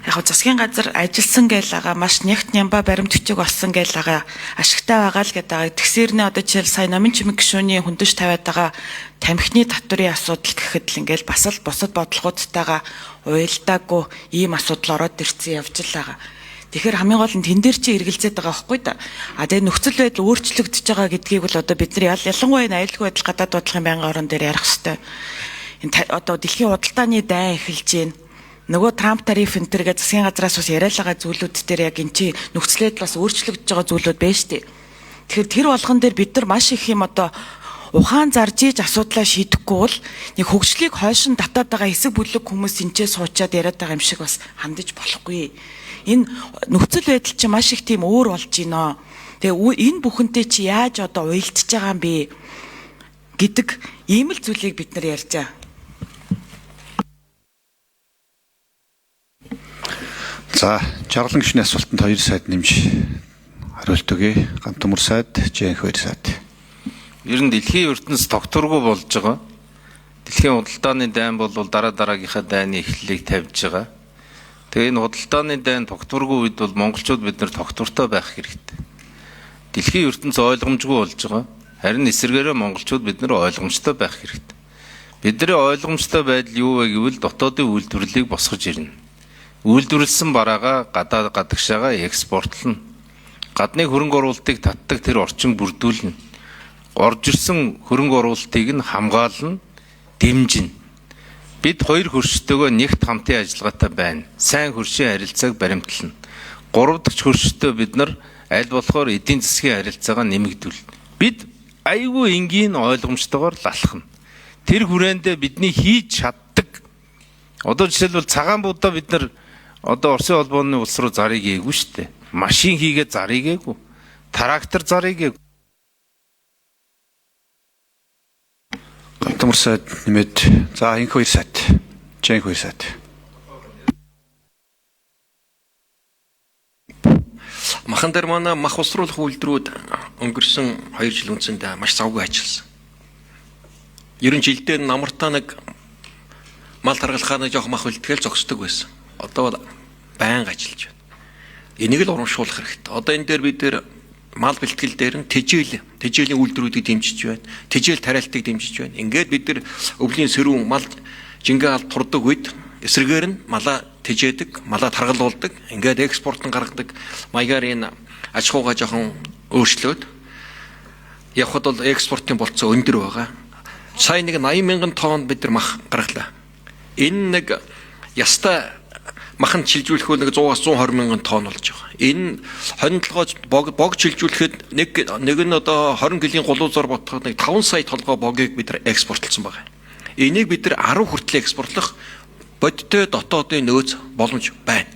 яг засгийн газар ажилласан гээл байгаа маш нягт нямба баримт бичиг болсон гээл байгаа ашигтай байгаа л гэдэг. Тэгсэрнэ одоо жишээл сая намын чимэг гишүүний хүндэж тавиад байгаа тамхины татврын асуудал гэхэд л ингээл бас л бусад бодлогоудтайгаа уялдаагүй ийм асуудал ороод ирсэн явж л байгаа. Тэгэхээр хамгийн гол нь тэн дээр чи эргэлзээд байгаа байхгүй да. Тэгээ нөхцөл байдал өөрчлөгдөж байгаа гэдгийг бол одоо бид нар ялангуяа аюулгүй байдал гадаад бодлогын байнгын орон дээр ярих хэрэгтэй. Энэ одоо дэлхийн худалдааны дайн эхэлж байна. Нөгөө Трамп тариф энтергээ засгийн газраас бас яриад байгаа зүйлүүд дээр яг эн чи нөхцөл байдал бас өөрчлөгдөж байгаа зүйлүүд байна шүү дээ. Тэгэхээр тэр болгон дээр бид нар маш их юм одоо ухаан зарж ийж асуудлаа шийдэхгүй бол нэг хөгжлийг хойшин татаад байгаа хэсэг бүлэг хүмүүс энэчээ суучаад яриад байгаа юм шиг бас хандаж болохгүй. Энэ нөхцөл байдал чинь маш их тийм өөр болж байна. Тэгээ энэ бүхэнтэй чи яаж одоо уялдж байгаа юм бэ гэдэг ийм л зүйлийг бид нар ярьж байгаа. За, Жаргалан гишүүний асуултанд 2 сайд нэмж хариулт өгье. Гамтмөр сайд, Жэнх 2 сайд. Ер нь дэлхийн ертөнц тогтворгүй болж байгаа. Дэлхийн худалдааны дайн бол дараа дараагийнхаа дайны эхлэлийг тавьж байгаа. Тэгээ энэ худалдааны дайн тогтворгүй үед бол монголчууд бид нар тогтвортой байх хэрэгтэй. Дэлхийн ертөнц ойлгомжгүй болж байгаа. Харин эсвэргээрээ монголчууд бид нар ойлгомжтой байх хэрэгтэй. Бидний ойлгомжтой байдал юу вэ гэвэл дотоодын үйлдвэрлэлийг босгож ирнэ. Үйлдвэрлэсэн бараагаа гадагшаага экспортлно. Гадны хөрөнгө оруулалтыг татдаг тэр орчин бүрдүүлнэ. Орж ирсэн хөрөнгө оруулалтыг нь хамгаална, дэмжинэ. Бид хоёр хөрштэйгөө нэгт хамтын ажиллагаатай байна. Сайн хөршийн харилцааг баримтлана. 3 дахь хөрштэй бид нар аль болохоор эдийн засгийн харилцаагаа нэмэгдүүлнэ. Бид айгүй энгийн ойлгомжтойгоор лалхна. Тэр хүрээндээ бидний хийж чаддаг. Одоо жишээлбэл цагаан будаа бид нар одоо Оросын холбооны улс руу зарыг гээгүй шүү дээ. Машин хийгээд зарыг гээгүй. Трактор зарыг гээгүй. Гамтмөр сайд нэмээд за Инх 2 сайд. Жэнх 2 сайд. Махан дээр манай мах усруулах үйлдвэрүүд өнгөрсөн 2 жил үндсэндээ маш завгүй ажилласан. Ерөн жилдээ намартаа нэг мал таргалахаа нэг жоох мах үлдэхэл зогсдог байсан. Одоо байнга ажиллаж байна. Энийг л урамшуулах хэрэгтэй. Одоо энэ дээр бид мал бэлтгэл дээр нь тэжээлийн үйлдвэрүүдийг дэмжиж байна. Тэжээл тариалтыг дэмжиж байна. Ингээд бид нар өвлийн сэрүүн мал жингээ алд турдаг үед эсрэгээр нь малаа тэжээдэг, малаа таргалуулдаг. Ингээд экспортон гаргадаг маягаар энэ аж ахуйгаа жоохон өөрчлөөд явхад бол экспортын болцоо өндөр байгаа. Сая нэг 80 мянган тонн бид нар мах гаргалаа. Энэ нэг ястаа махан чилжүүлэхөө нэг 100-аас 120 мянган тонн болж байгаа. Энэ 27-ооч бог чилжүүлэхэд нэг нь одоо 20 кг гулуузаар ботход нэг 5 сая толгой богийг бид нар экспортлсон байгаа. Энийг бид нар 10 хүртэл экспортлох бодиттой дотоодын нөөц боломж байна.